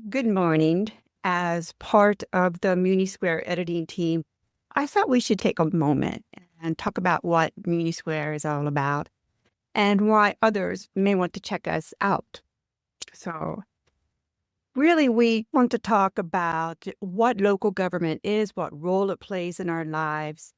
Good morning. As part of the MuniSquare editing team, I thought we should take a moment and talk about what MuniSquare is all about and why others may want to check us out. So, really, we want to talk about what local government is, what role it plays in our lives.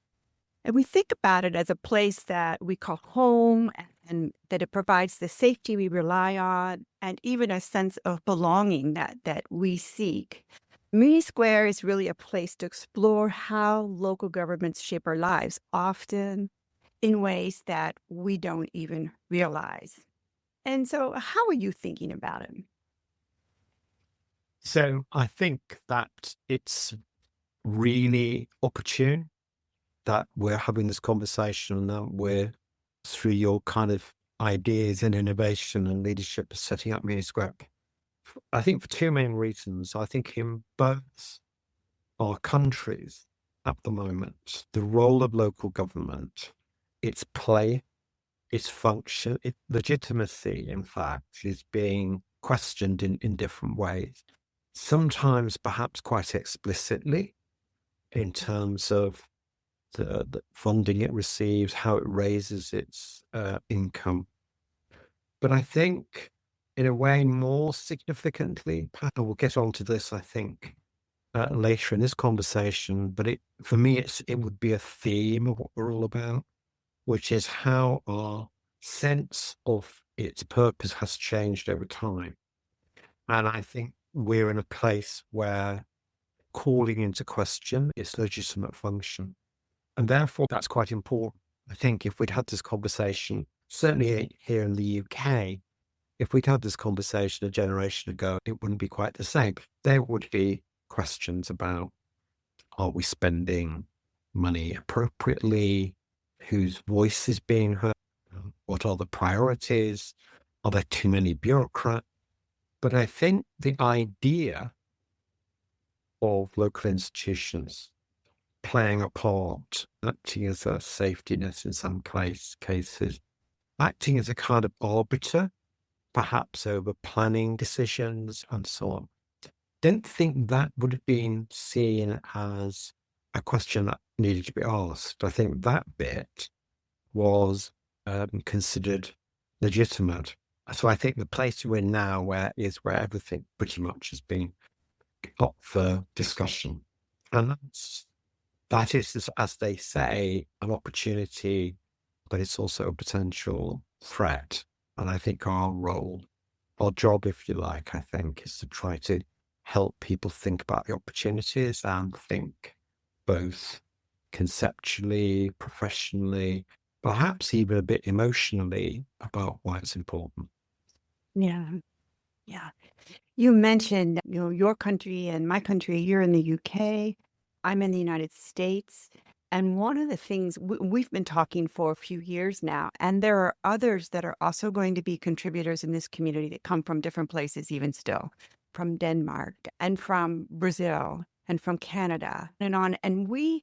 And we think about it as a place that we call home and that it provides the safety we rely on and even a sense of belonging that we seek. Muni Square is really a place to explore how local governments shape our lives, often in ways that we don't even realize. And so, how are you thinking about it? So I think that it's really opportune that we're having this conversation and that we're through your kind of ideas and innovation and leadership setting up MuniSquare. I think for two main reasons. I think in both our countries at the moment, the role of local government, its play, its function, its legitimacy, in fact, is being questioned in different ways. Sometimes perhaps quite explicitly in terms of the funding it receives, how it raises its income. But I think in a way more significantly, and we'll get onto this, I think, later in this conversation, but for me, it would be a theme of what we're all about, which is how our sense of its purpose has changed over time. And I think we're in a place where calling into question its legitimate function. And therefore, that's quite important. I think if we'd had this conversation, certainly here in the UK, if we'd had this conversation a generation ago, it wouldn't be quite the same. There would be questions about, are we spending money appropriately? Whose voice is being heard? What are the priorities? Are there too many bureaucrats? But I think the idea of local institutions playing a part, acting as a safety net in some cases, acting as a kind of arbiter, perhaps over planning decisions and so on. Don't think that would have been seen as a question that needed to be asked. I think that bit was considered legitimate. So I think the place we're in now is where everything pretty much has been up for discussion. And that is, as they say, an opportunity, but it's also a potential threat. And I think our role, our job, if you like, I think, is to try to help people think about the opportunities and think both conceptually, professionally, perhaps even a bit emotionally about why it's important. Yeah, yeah. You mentioned, your country and my country. You're in the UK. I'm in the United States. And one of the things we've been talking for a few years now, and there are others that are also going to be contributors in this community that come from different places, even still, from Denmark and from Brazil and from Canada and on. And we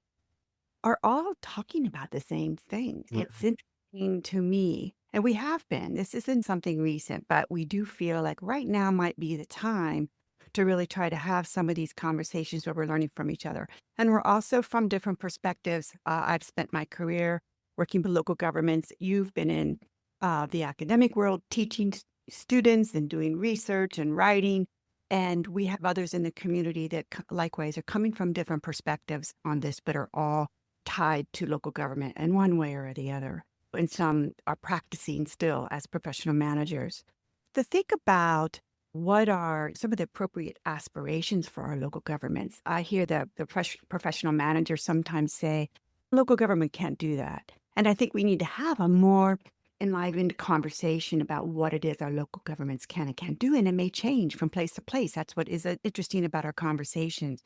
are all talking about the same thing. It's interesting to me, and we have been. This isn't something recent, but we do feel like right now might be the time to really try to have some of these conversations where we're learning from each other. And we're also from different perspectives. I've spent my career working with local governments. You've been in the academic world teaching students and doing research and writing. And we have others in the community that likewise are coming from different perspectives on this, but are all tied to local government in one way or the other. And some are practicing still as professional managers. To think about what are some of the appropriate aspirations for our local governments. I hear the professional managers sometimes say, local government can't do that. And I think we need to have a more enlivened conversation about what it is our local governments can and can't do. And it may change from place to place. That's what is interesting about our conversations.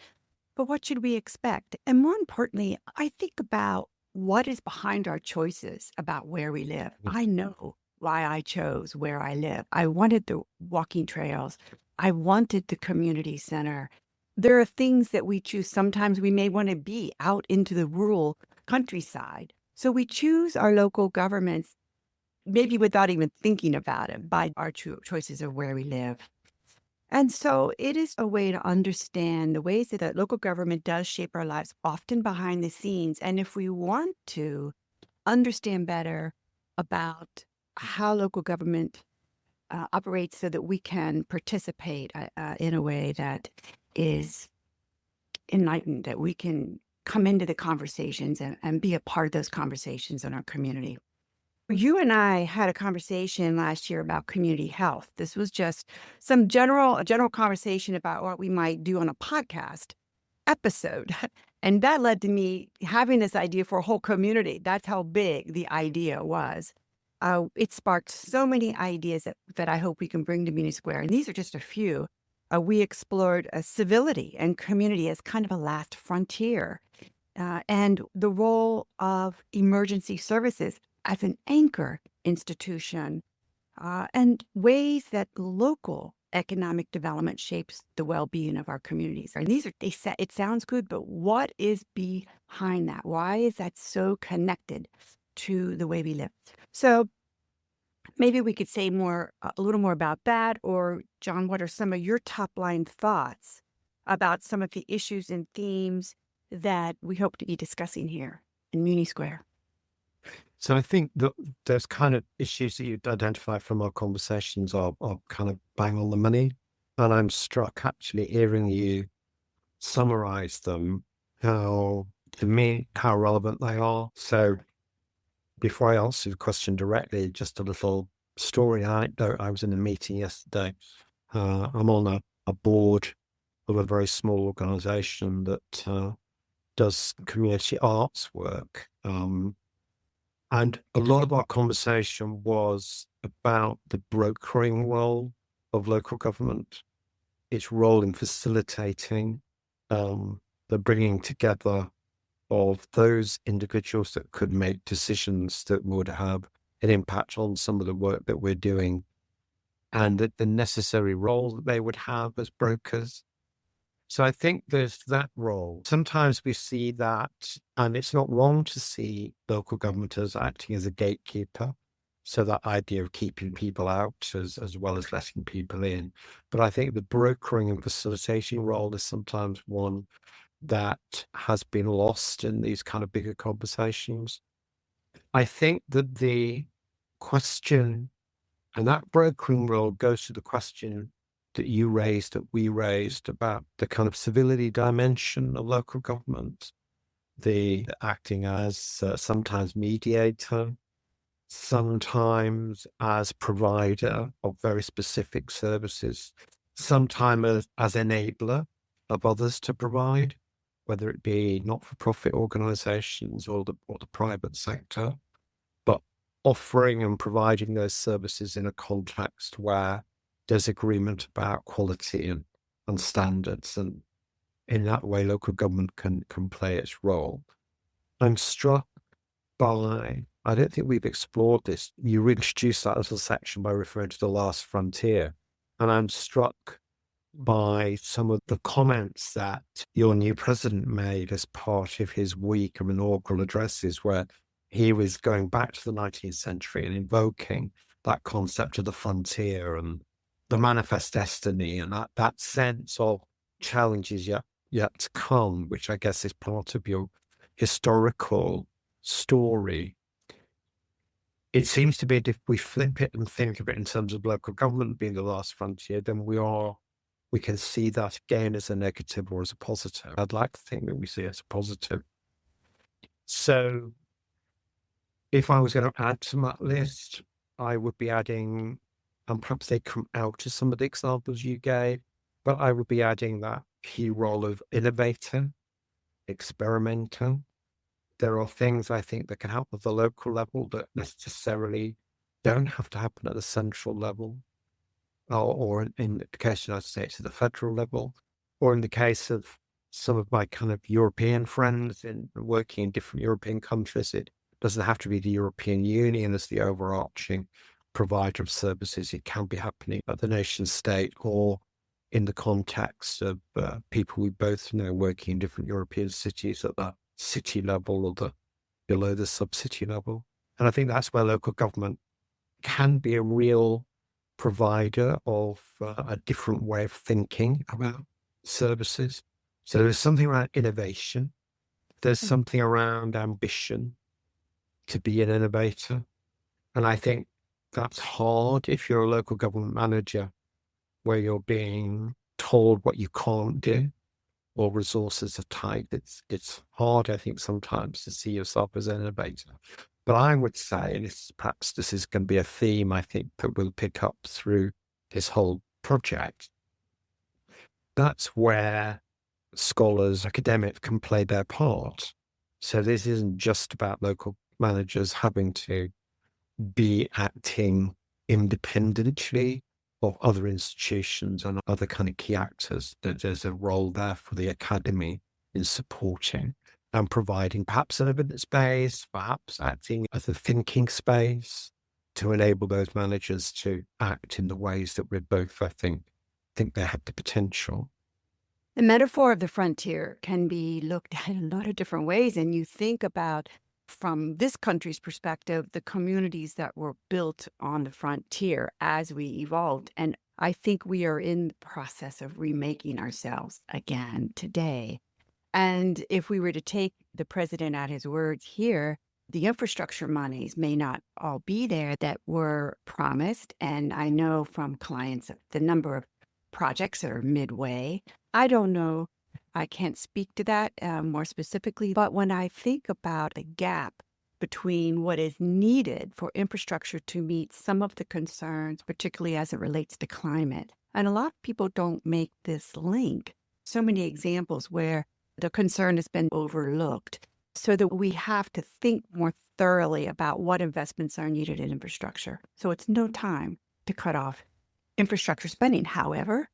But what should we expect? And more importantly, I think about what is behind our choices about where we live. I know why I chose where I live. I wanted the walking trails. I wanted the community center. There are things that we choose. Sometimes we may want to be out into the rural countryside. So we choose our local governments, maybe without even thinking about it, by our choices of where we live. And so it is a way to understand the ways that the local government does shape our lives, often behind the scenes. And if we want to understand better about how local government operates so that we can participate in a way that is enlightened, that we can come into the conversations and be a part of those conversations in our community. You and I had a conversation last year about community health. This was just a general conversation about what we might do on a podcast episode. And that led to me having this idea for a whole community. That's how big the idea was. It sparked so many ideas that I hope we can bring to MuniSquare. And these are just a few. We explored civility and community as kind of a last frontier, and the role of emergency services as an anchor institution, and ways that local economic development shapes the well-being of our communities. And it sounds good, but what is behind that? Why is that so connected to the way we live? So maybe we could say a little more about that. Or John, what are some of your top line thoughts about some of the issues and themes that we hope to be discussing here in MuniSquare? So I think that those kind of issues that you'd identify from our conversations are kind of bang on the money. And I'm struck actually hearing you summarize them, how, to me, how relevant they are. So before I answer the question directly, just a little story anecdote. I was in a meeting yesterday. I'm on a board of a very small organization that does community arts work. And a lot of our conversation was about the brokering role of local government, its role in facilitating the bringing together of those individuals that could make decisions that would have an impact on some of the work that we're doing, and the necessary role that they would have as brokers. So I think there's that role. Sometimes we see that, and it's not wrong to see local government as acting as a gatekeeper. So that idea of keeping people out as well as letting people in. But I think the brokering and facilitating role is sometimes one that has been lost in these kind of bigger conversations. I think that the question, and that brokering role goes to the question that you raised, that we raised, about the kind of civility dimension of local government, the acting as sometimes mediator, sometimes as provider of very specific services, sometimes as enabler of others to provide, whether it be not-for-profit organizations or the private sector, but offering and providing those services in a context where there's agreement about quality and standards. And in that way, local government can play its role. I'm struck by, I don't think we've explored this. You introduced that little section by referring to the last frontier. And I'm struck by some of the comments that your new president made as part of his week of inaugural addresses, where he was going back to the 19th century and invoking that concept of the frontier and the manifest destiny, and that sense of challenges yet to come, which I guess is part of your historical story. It seems to be that if we flip it and think of it in terms of local government being the last frontier, then we can see that again as a negative or as a positive. I'd like to think that we see it as a positive. So if I was going to add to that list, I would be adding, and perhaps they come out of some of the examples you gave, but I would be adding that key role of innovator, experimenter. There are things I think that can happen at the local level that necessarily don't have to happen at the central level, or in the case of the United States, at the federal level, or in the case of some of my kind of European friends in working in different European countries. It doesn't have to be the European Union as the overarching provider of services. It can be happening at the nation state or in the context of people we both know working in different European cities at the city level or below the sub-city level. And I think that's where local government can be a real provider of a different way of thinking about services. So there's something around innovation. There's something around ambition to be an innovator. And I think that's hard if you're a local government manager where you're being told what you can't do or resources are tight. It's hard, I think, sometimes to see yourself as an innovator. But I would say, and perhaps this is going to be a theme I think that we'll pick up through this whole project, that's where scholars, academics can play their part. So this isn't just about local managers having to be acting independently of other institutions and other kind of key actors. That there's a role there for the academy in supporting and providing perhaps an evidence base, perhaps acting as a thinking space to enable those managers to act in the ways that we both, I think they have the potential. The metaphor of the frontier can be looked at in a lot of different ways. And you think about, from this country's perspective, the communities that were built on the frontier as we evolved. And I think we are in the process of remaking ourselves again today. And if we were to take the president at his words here, the infrastructure monies may not all be there that were promised. And I know from clients the number of projects that are midway. I don't know. I can't speak to that more specifically. But when I think about the gap between what is needed for infrastructure to meet some of the concerns, particularly as it relates to climate, and a lot of people don't make this link. So many examples where the concern has been overlooked, so that we have to think more thoroughly about what investments are needed in infrastructure. So it's no time to cut off infrastructure spending. However,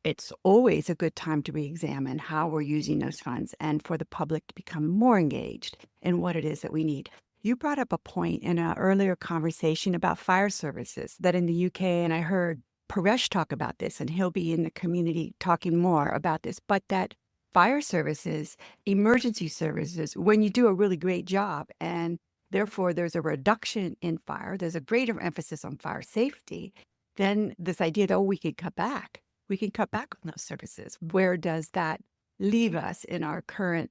it's always a good time to re-examine how we're using those funds and for the public to become more engaged in what it is that we need. You brought up a point in an earlier conversation about fire services that in the UK, and I heard Paresh talk about this, and he'll be in the community talking more about this, but that fire services, emergency services, when you do a really great job and therefore there's a reduction in fire, there's a greater emphasis on fire safety, then this idea that, oh, we could cut back. We can cut back on those services. Where does that leave us in our current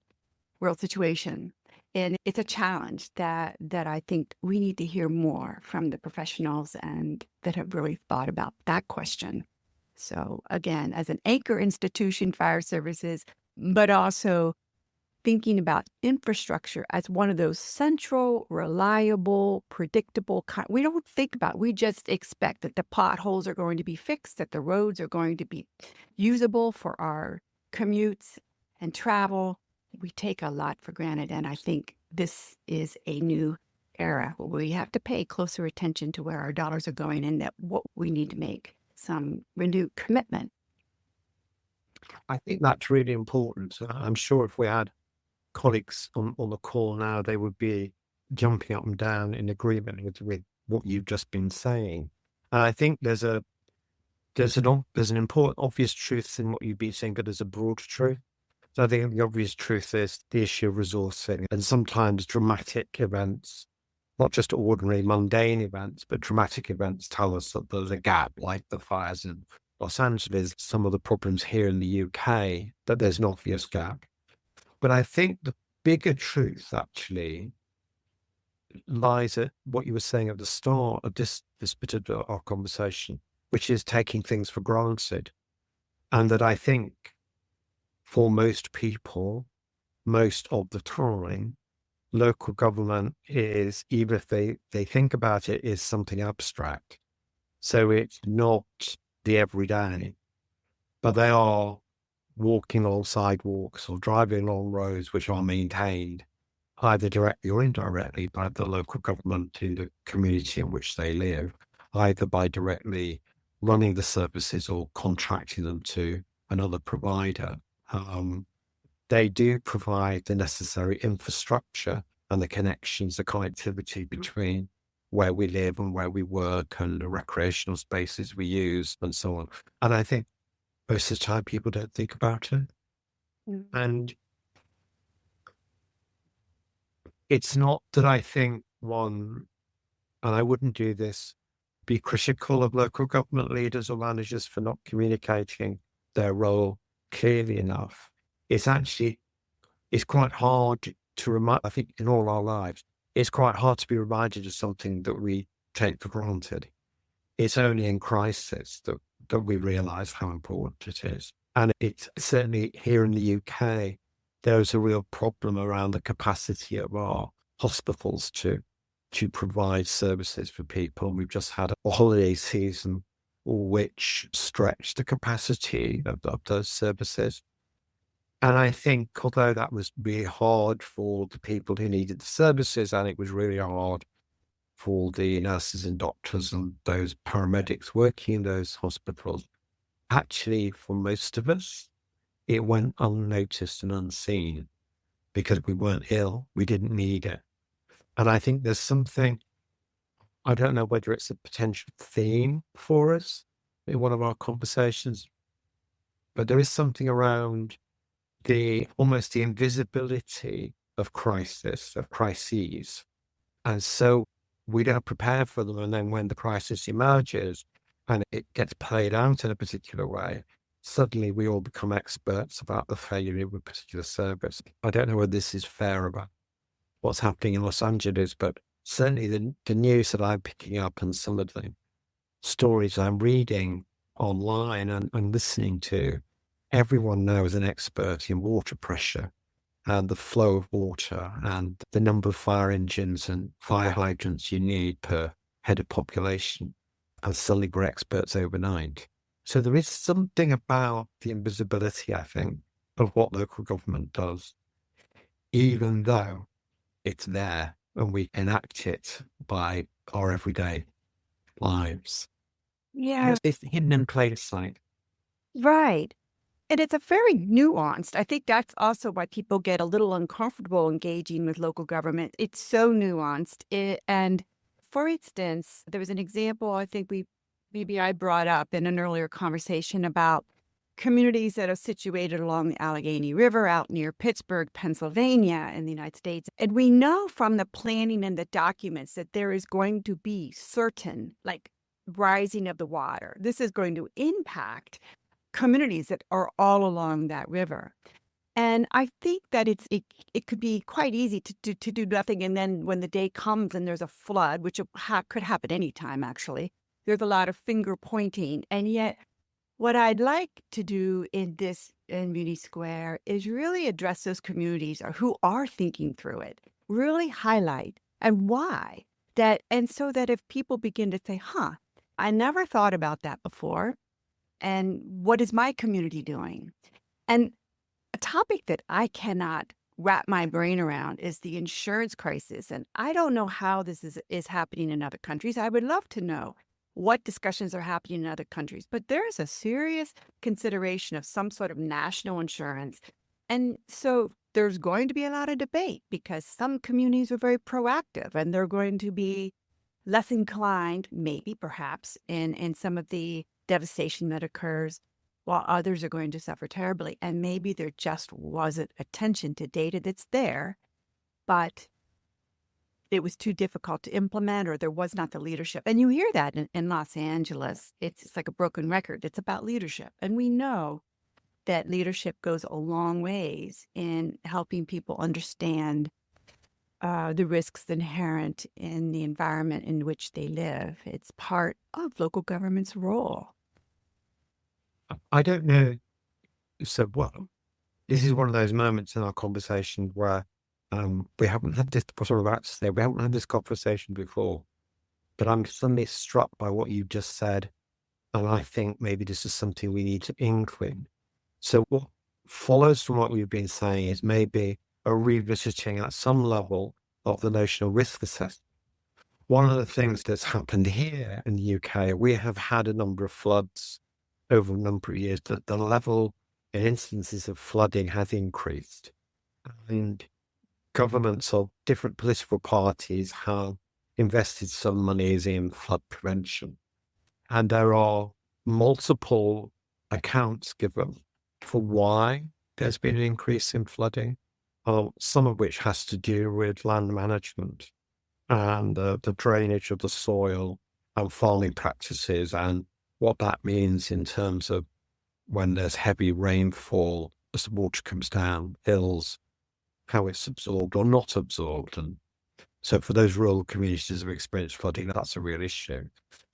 world situation? And it's a challenge that I think we need to hear more from the professionals and that have really thought about that question. So again, as an anchor institution, fire services, but also thinking about infrastructure as one of those central, reliable, predictable we don't think about, we just expect that the potholes are going to be fixed, that the roads are going to be usable for our commutes and travel. We take a lot for granted. And I think this is a new era where we have to pay closer attention to where our dollars are going and that what we need to make some renewed commitment. I think that's really important. I'm sure if we had colleagues on the call now, they would be jumping up and down in agreement with what you've just been saying. And I think there's an important obvious truth in what you've been saying, but there's a broader truth. So I think the obvious truth is the issue of resourcing, and sometimes dramatic events, not just ordinary mundane events, but dramatic events tell us that there's a gap, like the fires in Los Angeles, some of the problems here in the UK, that there's an obvious gap. But I think the bigger truth actually lies at what you were saying at the start of this bit of our conversation, which is taking things for granted. And that I think for most people, most of the time, local government is, even if they think about it, is something abstract. So it's not the everyday, but they are walking along sidewalks or driving along roads which are maintained either directly or indirectly by the local government in the community in which they live, either by directly running the services or contracting them to another provider. They do provide the necessary infrastructure and the connections, the connectivity between where we live and where we work and the recreational spaces we use and so on. And I think most of the time people don't think about it. And it's not that I think and I wouldn't do this be critical of local government leaders or managers for not communicating their role clearly enough. It's actually, it's quite hard to remind, I think in all our lives, it's quite hard to be reminded of something that we take for granted. It's only in crisis that we realise how important it is. And it's certainly here in the UK, there's a real problem around the capacity of our hospitals to provide services for people. We've just had a holiday season which stretched the capacity of those services. And I think although that was really hard for the people who needed the services, and it was really hard for the nurses and doctors and those paramedics working in those hospitals, actually for most of us, it went unnoticed and unseen because we weren't ill. We didn't need it. And I think there's something, I don't know whether it's a potential theme for us in one of our conversations, but there is something around almost the invisibility of crises. And so we don't prepare for them. And then when the crisis emerges and it gets played out in a particular way, suddenly we all become experts about the failure of a particular service. I don't know whether this is fair about what's happening in Los Angeles, but certainly the news that I'm picking up and some of the stories I'm reading online and listening to, everyone now is an expert in water pressure and the flow of water and the number of fire engines and fire hydrants you need per head of population. And suddenly we're experts overnight. So there is something about the invisibility, I think, of what local government does, even though it's there and we enact it by our everyday lives. Yeah, It's hidden in plain sight. right. And it's a very nuanced. I think that's also why people get a little uncomfortable engaging with local government. It's so nuanced. And for instance, there was an example I think maybe I brought up in an earlier conversation about communities that are situated along the Allegheny River out near Pittsburgh, Pennsylvania, in the United States. And we know from the planning and the documents that there is going to be certain, like, rising of the water. This is going to impact communities that are all along that river. And I think that it could be quite easy to do nothing. And then when the day comes and there's a flood, which could happen anytime, actually, there's a lot of finger pointing. And yet, what I'd like to do in MuniSquare is really address those communities or who are thinking through it, really highlight and why and so that if people begin to say, I never thought about that before. And what is my community doing? And a topic that I cannot wrap my brain around is the insurance crisis. And I don't know how this is happening in other countries. I would love to know what discussions are happening in other countries. But there is a serious consideration of some sort of national insurance. And so there's going to be a lot of debate because some communities are very proactive and they're going to be less inclined, maybe perhaps, in some of the devastation that occurs, while others are going to suffer terribly. And maybe there just wasn't attention to data that's there, but it was too difficult to implement or there was not the leadership. And you hear that in Los Angeles. It's like a broken record. It's about leadership. And we know that leadership goes a long ways in helping people understand the risks inherent in the environment in which they live. It's part of local government's role. I don't know. So, well, this is one of those moments in our conversation where we haven't had this, what I'm about to say, we haven't had this conversation before, but I'm suddenly struck by what you just said. And I think maybe this is something we need to inkling. So what follows from what we've been saying is maybe a revisiting at some level of the notion of risk assessment. One of the things that's happened here in the UK, we have had a number of floods over a number of years. The level in instances of flooding has increased. And governments of different political parties have invested some monies in flood prevention. And there are multiple accounts given for why there's been an increase in flooding, some of which has to do with land management and the drainage of the soil and farming practices and what that means in terms of when there's heavy rainfall, as the water comes down hills, how it's absorbed or not absorbed. And so for those rural communities who experience flooding, that's a real issue.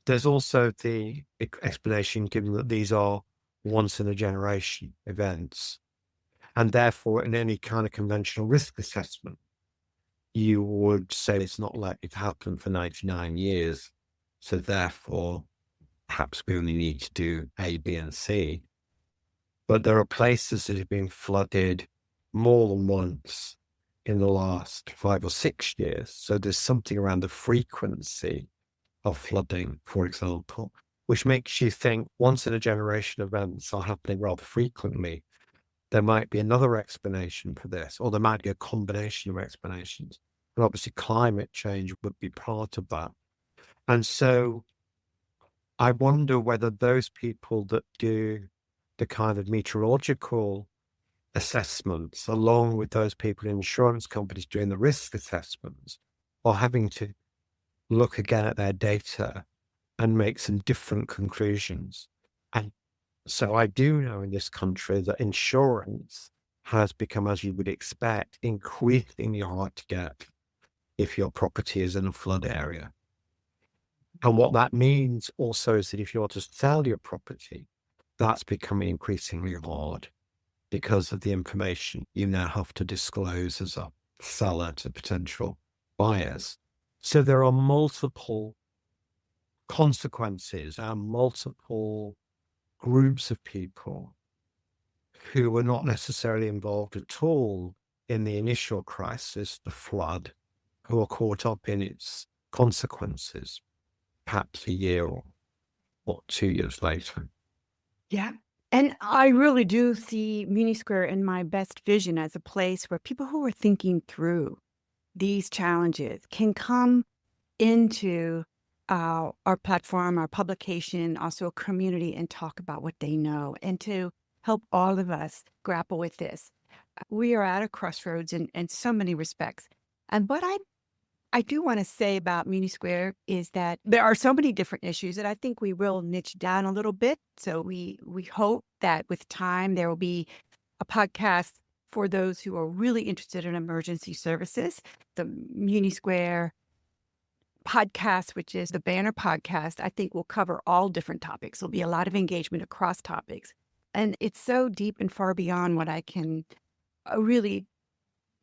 There's also the explanation given that these are once in a generation events. And therefore, in any kind of conventional risk assessment, you would say it's not likely to happen for 99 years. So therefore, perhaps we only need to do A, B, and C. But there are places that have been flooded more than once in the last 5 or 6 years. So there's something around the frequency of flooding, for example, which makes you think once in a generation events are happening rather frequently. There might be another explanation for this, or there might be a combination of explanations. But obviously climate change would be part of that. And so I wonder whether those people that do the kind of meteorological assessments, along with those people in insurance companies doing the risk assessments, are having to look again at their data and make some different conclusions. And so I do know in this country that insurance has become, as you would expect, increasingly hard to get if your property is in a flood area. And what that means also is that if you want to sell your property, that's becoming increasingly hard because of the information you now have to disclose as a seller to potential buyers. So there are multiple consequences and multiple groups of people who were not necessarily involved at all in the initial crisis, the flood, who are caught up in its consequences, perhaps a year or 2 years later. Yeah. And I really do see MuniSquare in my best vision as a place where people who are thinking through these challenges can come into our platform, our publication, also a community, and talk about what they know and to help all of us grapple with this. We are at a crossroads in so many respects. And what I do want to say about MuniSquare is that there are so many different issues that I think we will niche down a little bit. So we hope that with time there will be a podcast for those who are really interested in emergency services. The MuniSquare podcast, which is the banner podcast, I think will cover all different topics. There'll be a lot of engagement across topics. And it's so deep and far beyond what I can really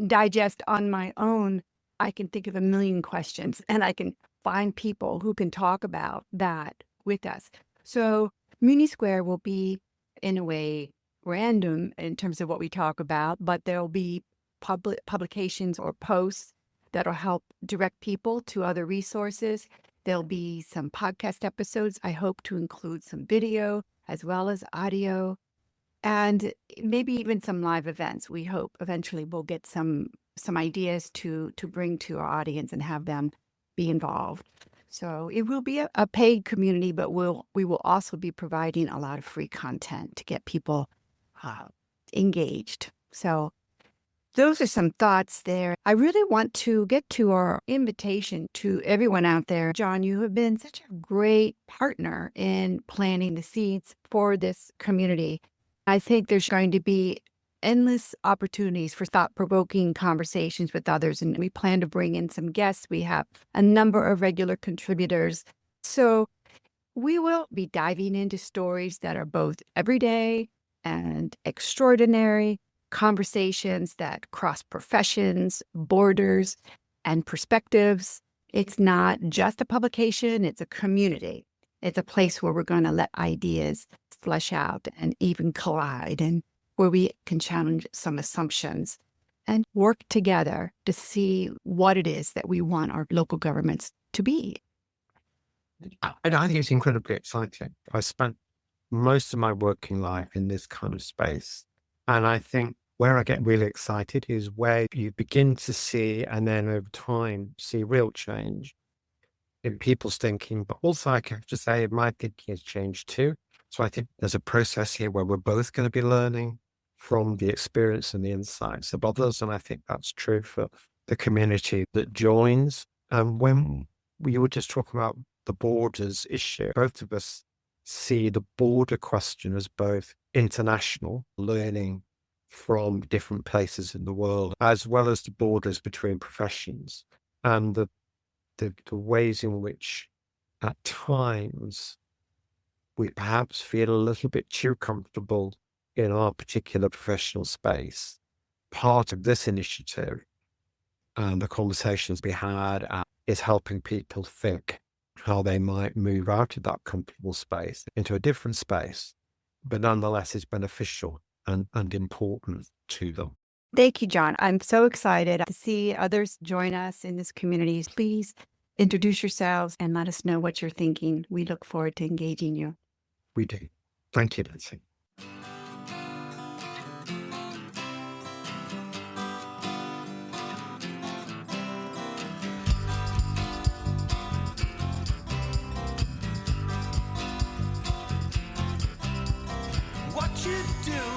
digest on my own. I can think of a million questions and I can find people who can talk about that with us. So MuniSquare will be, in a way, random in terms of what we talk about, but there'll be publications or posts that'll help direct people to other resources. There'll be some podcast episodes. I hope to include some video as well as audio, and maybe even some live events. We hope eventually we'll get some ideas to bring to our audience and have them be involved. So it will be a paid community, but we will also be providing a lot of free content to get people engaged. So those are some thoughts there. I really want to get to our invitation to everyone out there. John, you have been such a great partner in planting the seeds for this community. I think there's going to be endless opportunities for thought-provoking conversations with others, and we plan to bring in some guests. We have a number of regular contributors. So we will be diving into stories that are both everyday and extraordinary, conversations that cross professions, borders, and perspectives. It's not just a publication, it's a community. It's a place where we're going to let ideas flesh out and even collide, and where we can challenge some assumptions and work together to see what it is that we want our local governments to be. And I think it's incredibly exciting. I spent most of my working life in this kind of space. And I think where I get really excited is where you begin to see, and then over time, see real change in people's thinking. But also, I have to say, my thinking has changed too. So I think there's a process here where we're both going to be learning from the experience and the insights of others. And I think that's true for the community that joins. And when we were just talking about the borders issue. Both of us see the border question as both international, learning from different places in the world, as well as the borders between professions, and the ways in which at times we perhaps feel a little bit too comfortable in our particular professional space. Part of this initiative and the conversations we had is helping people think how they might move out of that comfortable space into a different space, but nonetheless is beneficial and important to them. Thank you, John. I'm so excited to see others join us in this community. Please introduce yourselves and let us know what you're thinking. We look forward to engaging you. We do. Thank you, Nancy. What you do